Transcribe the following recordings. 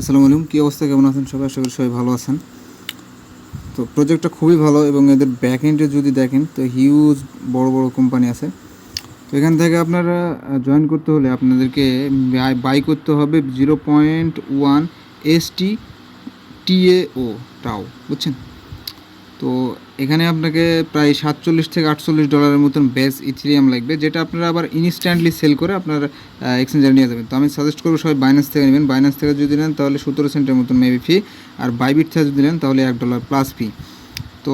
আসসালামু আলাইকুম, কী অবস্থা, কেমন আছেন সবাই? আশা করি সবাই ভালো আছেন। তো প্রজেক্টটা খুবই ভালো এবং এদের ব্যাক এন্ডে যদি দেখেন তো হিউজ বড় বড় কোম্পানি আছে। তো এখান থেকে আপনারা জয়েন করতে হলে আপনাদেরকে বাই করতে হবে 0.1 ST TAO টাও, বুঝছেন? তো এখানে আপনাকে প্রায় $47 থেকে $48 মতন বেস ইথেরিয়াম লাগবে, যেটা আপনারা আবার ইনস্ট্যান্টলি সেল করে আপনার এক্সচেঞ্জারে নিয়ে যাবেন। তো আমি সাজেস্ট করবো সবাই বাইন্যান্স থেকে নেবেন। বাইন্যান্স থেকে যদি নেন তাহলে 17 সেন্টের মতন মেবি ফি, আর বাইবিট থেকে যদি নেন তাহলে $1 প্লাস ফি। তো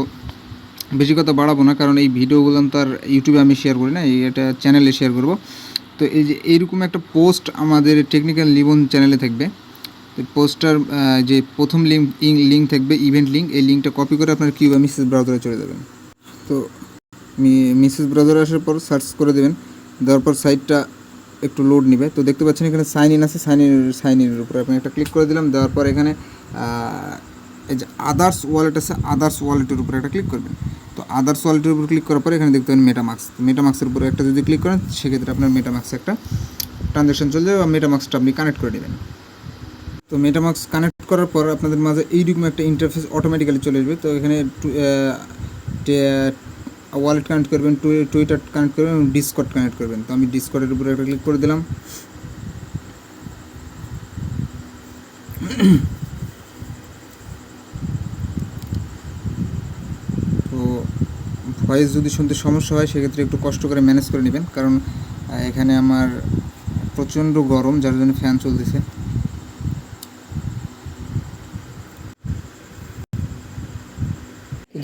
বেশি কথা বাড়াবো না, কারণ এই ভিডিওগুলো তো আর ইউটিউবে আমি শেয়ার করি না, এটা চ্যানেলে শেয়ার করব। তো এই যে এইরকম একটা পোস্ট আমাদের টেকনিক্যাল লিবন চ্যানেলে থাকবে। তো পোস্টার যে প্রথম লিঙ্ক থাকবে ইভেন্ট লিঙ্ক, এই লিঙ্কটা কপি করে আপনার কিউবা মিসেস ব্রাউজারে চলে যাবেন। তো মিসেস ব্রাউজারে আসার পর সার্চ করে দেবেন, দেওয়ার পর সাইটটা একটু লোড নেবে। তো দেখতে পাচ্ছেন এখানে সাইন ইন আছে, সাইন ইনের উপরে আপনি একটা ক্লিক করে দিলাম। দেওয়ার পর এখানে এই যে আদার্স ওয়ালেট আছে, আদার্স ওয়ালেটের উপরে একটা ক্লিক করবেন। তো আদার্স ওয়ালেটের উপর ক্লিক করার পর এখানে দেখতে পাবেন মেটামাক্স। তো মেটামাক্সের উপরে একটা যদি ক্লিক করেন সেক্ষেত্রে আপনার মেটামাক্সে একটা ট্রানজ্যাকশন চলে যাবে বা মেটামাক্সটা আপনি কানেক্ট করে নেবেন। তো মেটামাক্স কানেক্ট করার পর আপনাদের মাঝে এইরকম একটা ইন্টারফেস অটোমেটিক্যালি চলে আসবে। তো এখানে ওয়ালেট কানেক্ট করবেন, টুইটার কানেক্ট করবেন এবং ডিসকর্ড কানেক্ট করবেন। তো আমি ডিসকর্ডের উপরে একটা ক্লিক করে দিলাম। তো ভয়েস যদি শুনতে সমস্যা হয় সেক্ষেত্রে একটু কষ্ট করে ম্যানেজ করে নেবেন, কারণ এখানে আমার প্রচণ্ড গরম, যার জন্য ফ্যান চলতেছে।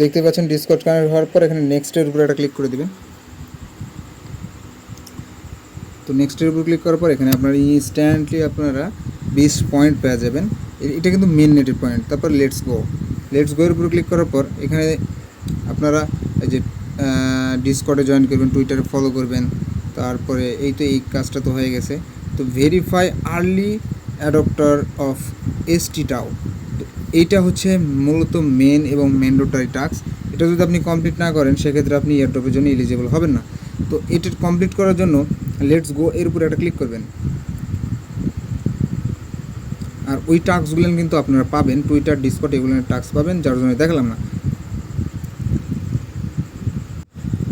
দেখতে পাচ্ছেন ডিসকর্ড কানেক্ট হওয়ার পর এখানে নেক্সটের উপরে একটা ক্লিক করে দেবেন। তো নেক্সটের উপর ক্লিক করার পর এখানে আপনারা ইনস্ট্যান্টলি আপনারা 20 পয়েন্ট পেয়ে যাবেন। এটা কিন্তু মেন নেটের পয়েন্ট। তারপর লেটস গো এর উপর ক্লিক করার পর এখানে আপনারা এই যে ডিসকর্ডে জয়েন করবেন, টুইটারে ফলো করবেন। তারপরে এই কাজটা তো হয়ে গেছে। তো verify early adapter of ST টাও, তো এইটা হচ্ছে মূলত মেন এবং ম্যান্ডেটরি টাস্ক। এটা যদি আপনি কমপ্লিট না করেন সেক্ষেত্রে আপনি এয়ারড্রপের জন্য এলিজিবল হবেন না। তো এটা কমপ্লিট করার জন্য লেটস গো এর উপরে একটা ক্লিক করবেন। আর ওই টাস্কগুলো কিন্তু আপনারা পাবেন, টুইটার, ডিসকর্ড এগুলোর টাস্ক পাবেন, যার জন্য দেখালাম না।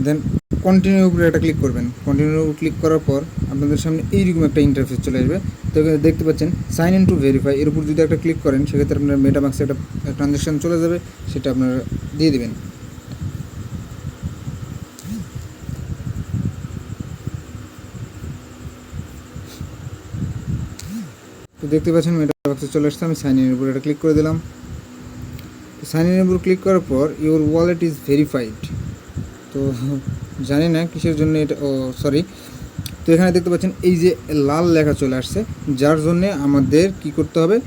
দেন কন্টিনিউ উপরে একটা ক্লিক করবেন। কন্টিনিউ ক্লিক করার পর আপনাদের সামনে এইরকম একটা ইন্টারফেস চলে আসবে। তো দেখতে পাচ্ছেন সাইন ইন টু ভেরিফাই, এর উপর যদি একটা ক্লিক করেন সেক্ষেত্রে আপনার মেটামাক্সে একটা ট্রানজ্যাকশন চলে যাবে, সেটা আপনারা দিয়ে দেবেন। তো দেখতে পাচ্ছেন মেটামাক্সে চলে আসছে। আমি সাইন ইনের উপর একটা ক্লিক করে দিলাম। তো সাইন ইনের উপর ক্লিক করার পর ইউর ওয়ালেট ইজ ভেরিফাইড। তো জানি না কিসের জন্য এটা, সরি। তো এখানে দেখতে পাচ্ছেন এই যে লাল লেখা চলে আসছে, যার জন্যে আমাদের কি করতে হবে,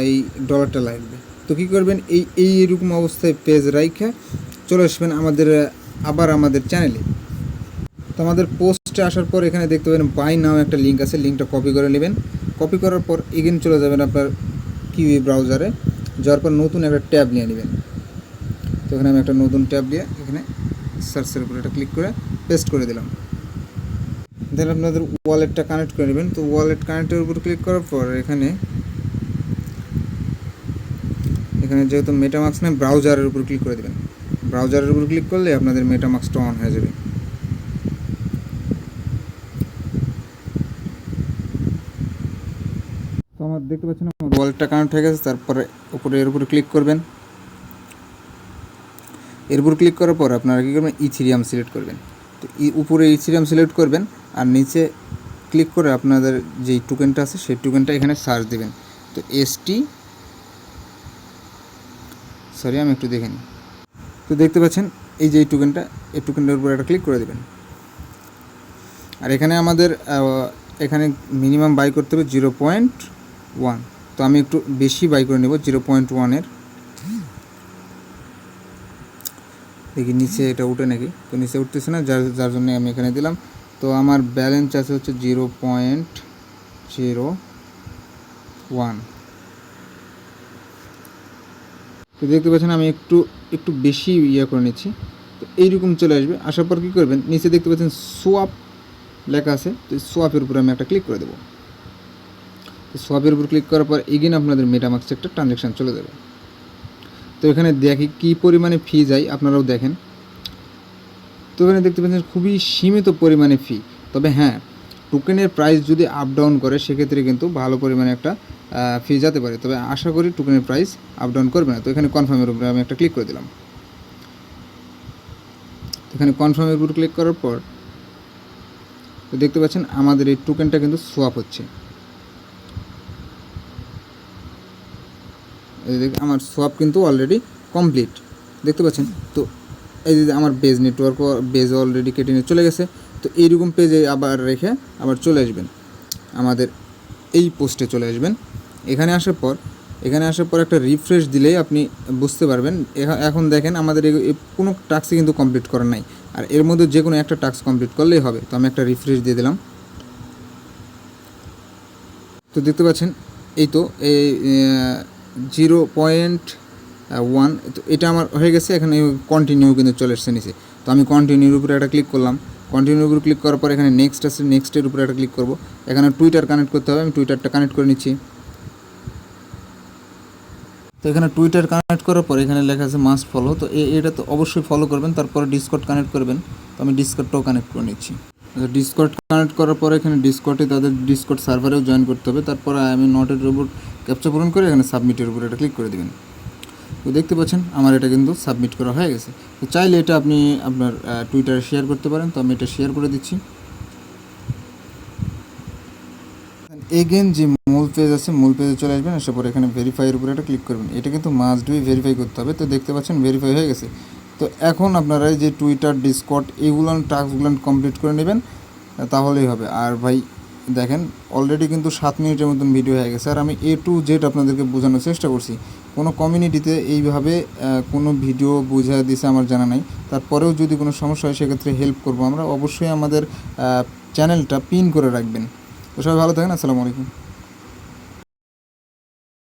এই ডলারটা লাগবে। তো কী করবেন, এইরকম অবস্থায় পেজ রাইখা চলে আসবেন আমাদের চ্যানেলে। তো আমাদের পোস্টে আসার পর এখানে দেখতে পাবেন বাই নাও একটা লিঙ্ক আছে, লিঙ্কটা কপি করে নেবেন। কপি করার পর এগেন চলে যাবেন আপনার কিউই ব্রাউজারে, যাওয়ার পর নতুন একটা ট্যাব নিয়ে নেবেন। তো এখানে আমি একটা নতুন ট্যাব দিয়ে এখানে সার্চের উপরে একটা ক্লিক করে পেস্ট করে দিলাম। দেন আপনাদের ওয়ালেটটা কানেক্ট করে নেবেন। তো ওয়ালেট কানেক্টের উপর ক্লিক করার পর এখানে যেহেতু মেটামাক্স নেই, ব্রাউজারের উপর ক্লিক করে দেবেন। ব্রাউজারের উপর ক্লিক করলে আপনাদের মেটামাক্সটা অন হয়ে যাবে। তো আমার দেখতে পাচ্ছেন আমার ওয়ালেটটা কানেক্ট হয়ে গেছে। তারপরে এর উপরে ক্লিক করবেন। এর উপর ক্লিক করার পর আপনারা কী করবেন, ইথেরিয়াম সিলেক্ট করবেন। তো উপরে ইথেরিয়াম সিলেক্ট করবেন আর নিচে ক্লিক করে আপনাদের যেই টোকেনটা আছে সেই টোকেনটা এখানে সার্চ দেবেন। তো আমি একটু দেখে নিই। তো দেখতে পাচ্ছেন এই যে এই টোকেনটার উপর একটা ক্লিক করে দেবেন। আর এখানে আমাদের এখানে মিনিমাম বাই করতে হবে 0.1। তো আমি একটু বেশি বাই করে নেব 0.1-এর। দেখি নিচে এটা উঠে নাকি, তো নিচে উঠতেছে না, যার জন্য আমি এখানে দিলাম। তো আমার ব্যালেন্স আছে হচ্ছে 0.01। তো দেখতে পাচ্ছেন আমি একটু বেশি করে নিচ্ছি। তো এইরকম চলে আসবে। আসার পর কী করবেন, নিচে দেখতে পাচ্ছেন সোয়াপ লেখা আছে, তো সোয়াপের উপরে আমি একটা ক্লিক করে দেবো। তো তো সোয়াপের উপর ক্লিক করার পর এগেন আপনাদের মেটামাক্সে একটা ট্রানজ্যাকশান চলে যাবে। তো এখানে দেখি কী পরিমাণে ফি যায়, আপনারাও দেখেন। তো এখানে দেখতে পাচ্ছেন খুবই সীমিত পরিমাণে ফি। তবে হ্যাঁ, টোকেনের প্রাইস যদি আপ ডাউন করে সেক্ষেত্রে কিন্তু ভালো পরিমাণে একটা ফি যেতে পারে। তবে আশা করি টোকেনের প্রাইস আপ ডাউন করবে না। তো এখানে কনফার্মের উপরে আমি একটা ক্লিক করে দিলাম। এখানে কনফার্মের উপর ক্লিক করার পর তো দেখতে পাচ্ছেন আমাদের এই টোকেনটা কিন্তু সোয়াপ হচ্ছে। এই দেখ আমার সোয়াপ কিন্তু অলরেডি কমপ্লিট, দেখতে পাচ্ছেন। তো এই যে আমার বেজ নেটওয়ার্ক বেজ অলরেডি কেটে নিয়ে চলে গেছে। তো এইরকম পেজে আবার রেখে আবার চলে আসবেন, আমাদের এই পোস্টে চলে আসবেন। এখানে আসার পর একটা রিফ্রেশ দিলেই আপনি বুঝতে পারবেন। এখন দেখেন আমাদের কোনো টাস্কই কিন্তু কমপ্লিট করা নাই, আর এর মধ্যে যে কোনো একটা টাস্ক কমপ্লিট করলেই হবে। তো আমি একটা রিফ্রেশ দিয়ে দিলাম। তো দেখতে পাচ্ছেন এই তো এই 0.1 তো এটা আমার হয়ে গেছে। এখানে কন্টিনিউ কিন্তু চলে এসছে নিচে। তো আমি কন্টিনিউর উপরে একটা ক্লিক করলাম। কন্টিনিউর উপরে ক্লিক করার পর এখানে নেক্সট আছে, নেক্সটের উপরে একটা ক্লিক করব। এখানে টুইটার কানেক্ট করতে হবে, আমি টুইটারটা কানেক্ট করে নিচ্ছি। তো এখানে টুইটার কানেক্ট করার পর এখানে লেখা আছে মাস্ট ফলো। তো এটা তো অবশ্যই ফলো করবেন। তারপরে ডিসকর্ড কানেক্ট করবেন। তো আমি ডিসকর্ডটাও কানেক্ট করে নিচ্ছি। ডিসকর্ড কানেক্ট করার পরে এখানে ডিসকর্ডে তাদের ডিসকর্ড সার্ভারেও জয়েন করতে হবে। তারপরে আমি নটের উপর ক্যাপচা পূরণ করে এখানে সাবমিটের উপর এটা ক্লিক করে দেবেন। তো দেখতে পাচ্ছেন আমার এটা কিন্তু সাবমিট করা হয়ে গেছে। তো চাইলে এটা আপনি আপনার টুইটারে শেয়ার করতে পারেন। তো আমি এটা শেয়ার করে দিচ্ছি। এগেন যে মূল পেজ আছে, মূল পেজে চলে আসবেন। আসার পরে এখানে ভেরিফাইয়ের উপরে একটা ক্লিক করবেন। এটা কিন্তু মাস্ট বি ভেরিফাই করতে হবে। তো দেখতে পাচ্ছেন ভেরিফাই হয়ে গেছে। তো এখন আপনারা যে টুইটার ডিসকর্ড এগুলো টাস্কগুলো কমপ্লিট করে নেবেন, তাহলেই হবে। আর ভাই দেখেন অলরেডি কিন্তু 7 মিনিটের মতন ভিডিও হয়ে গেছে। আর আমি A to Z আপনাদেরকে বোঝানোর চেষ্টা করছি। কোনো কমিউনিটিতে এইভাবে কোনো ভিডিও বোঝা দিছে আমার জানা নাই। তারপরেও যদি কোনো সমস্যা হয় সেক্ষেত্রে হেল্প করবো আমরা। অবশ্যই আমাদের চ্যানেলটা পিন করে রাখবেন। তো সবাই ভালো থাকেন। আসসালামু আলাইকুম।